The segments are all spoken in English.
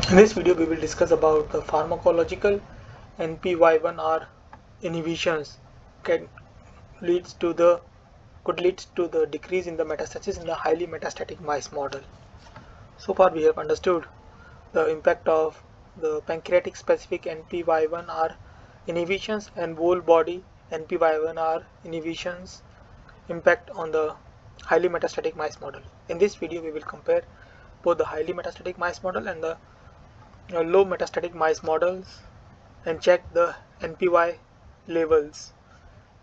In this video, we will discuss about the pharmacological NPY1R inhibitions can leads to the could lead to the decrease in the metastasis in the highly metastatic mice model. So far, we have understood the impact of the pancreatic specific NPY1R inhibitions and whole body NPY1R inhibitions impact on the highly metastatic mice model. In this video, we will compare both the highly metastatic mice model and the low metastatic mice models and check the NPY levels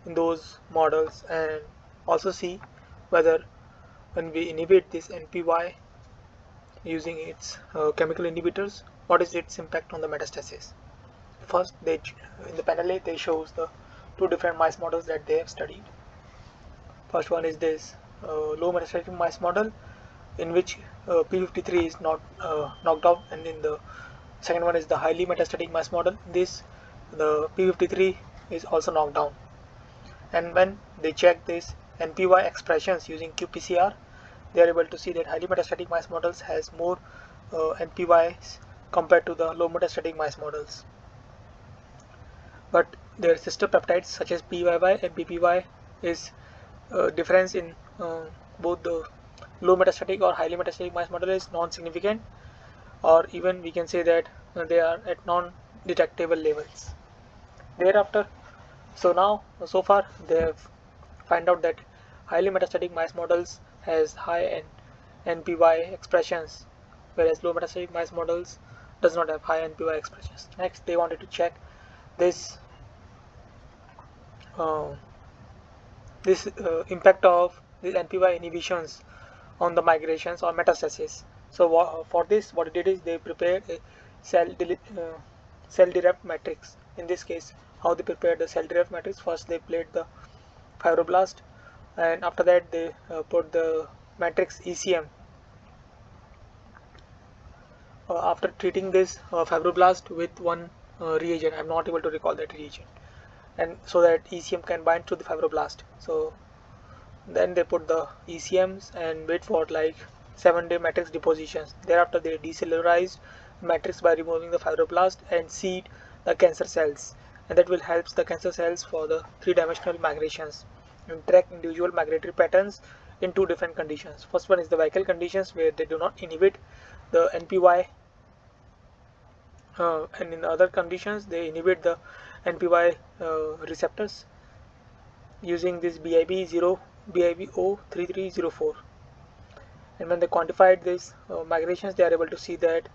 in those models, and also see whether when we inhibit this NPY using its chemical inhibitors, what is its impact on the metastasis. First, in the panel A, they shows the two different mice models that they have studied. First one is this low metastatic mice model in which P53 is not knocked out, and in the second one is the highly metastatic mice model. This the P53 is also knocked down, and when they check this NPY expressions using qPCR, they are able to see that highly metastatic mice models has more NPYs compared to the low metastatic mice models. But their sister peptides such as PYY and PPY is difference in both the low metastatic or highly metastatic mice model is non-significant, or even we can say that they are at non-detectable levels. Thereafter, so far they have find out that highly metastatic mice models has high NPY expressions, whereas low metastatic mice models does not have high NPY expressions. Next, they wanted to check this impact of these NPY inhibitions on the migrations or metastasis. So for this, what they did is they prepared a cell-derived matrix. In this case, how they prepared the cell-derived matrix: first they played the fibroblast, and after that they put the matrix ECM. After treating this fibroblast with one reagent, I'm not able to recall that reagent, and so that ECM can bind to the fibroblast. So then they put the ECMs and wait for like 7-day matrix depositions. Thereafter, they decellularized matrix by removing the fibroblast and seed the cancer cells, and that will help the cancer cells for the 3-dimensional migrations and track individual migratory patterns in two different conditions. First one is the vehicle conditions, where they do not inhibit the NPY, and in the other conditions they inhibit the NPY receptors using this BIB03304. And when they quantified these migrations, they are able to see that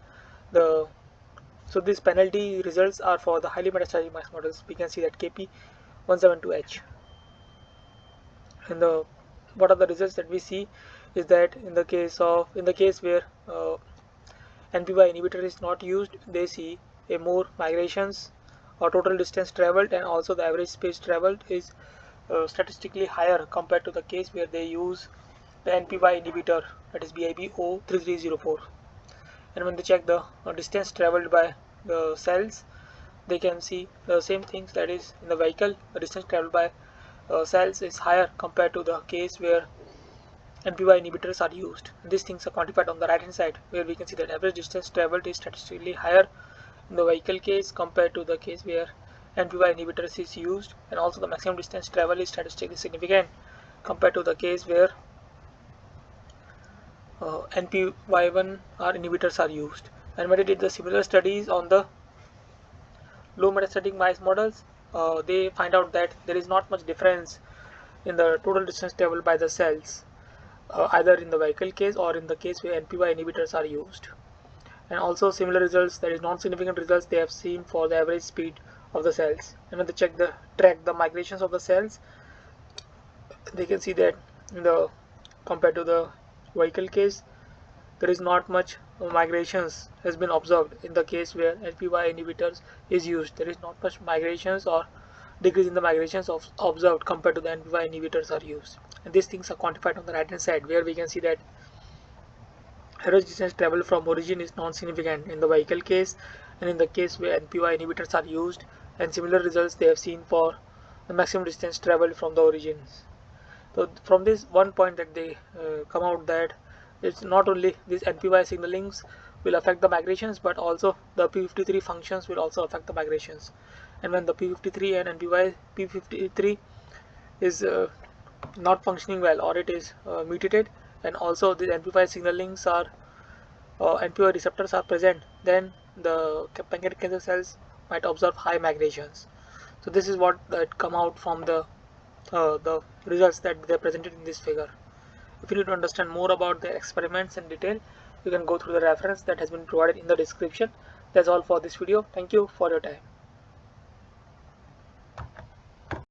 these penalty results are for the highly metastatic mice models. We can see that KP172H. And what are the results that we see is that in the case where NPY inhibitor is not used, they see a more migrations or total distance traveled, and also the average space traveled is statistically higher compared to the case where they use the NPY inhibitor, that is BIB03304. And when they check the distance traveled by the cells, they can see the same things, that is in the vehicle the distance traveled by cells is higher compared to the case where NPY inhibitors are used. And these things are quantified on the right hand side, where we can see that average distance traveled is statistically higher in the vehicle case compared to the case where NPY inhibitors is used, and also the maximum distance travel is statistically significant compared to the case where NPY1R inhibitors are used. And when they did the similar studies on the low metastatic mice models, they find out that there is not much difference in the total distance traveled by the cells, either in the vehicle case or in the case where NPY inhibitors are used. And also similar results, that is non-significant results, they have seen for the average speed of the cells. And when they track the migrations of the cells, they can see that compared to the vehicle case, there is not much migrations has been observed. In the case where NPY inhibitors is used, there is not much migrations or decrease in the migrations observed compared to the NPY inhibitors are used. And these things are quantified on the right hand side, where we can see that average distance travel from origin is non-significant in the vehicle case, and in the case where NPY inhibitors are used, and similar results they have seen for the maximum distance traveled from the origins. So from this one point that they come out that it's not only these NPY signalings will affect the migrations, but also the p53 functions will also affect the migrations. And when the p53 and NPY p53 is not functioning well, or it is mutated, and also the NPY signalings are NPY receptors are present, then the pancreatic cancer cells might observe high migrations. So this is what that come out from the results that they presented in this figure. If you need to understand more about the experiments in detail, you can go through the reference that has been provided in the description. That's all for this video. Thank you for your time.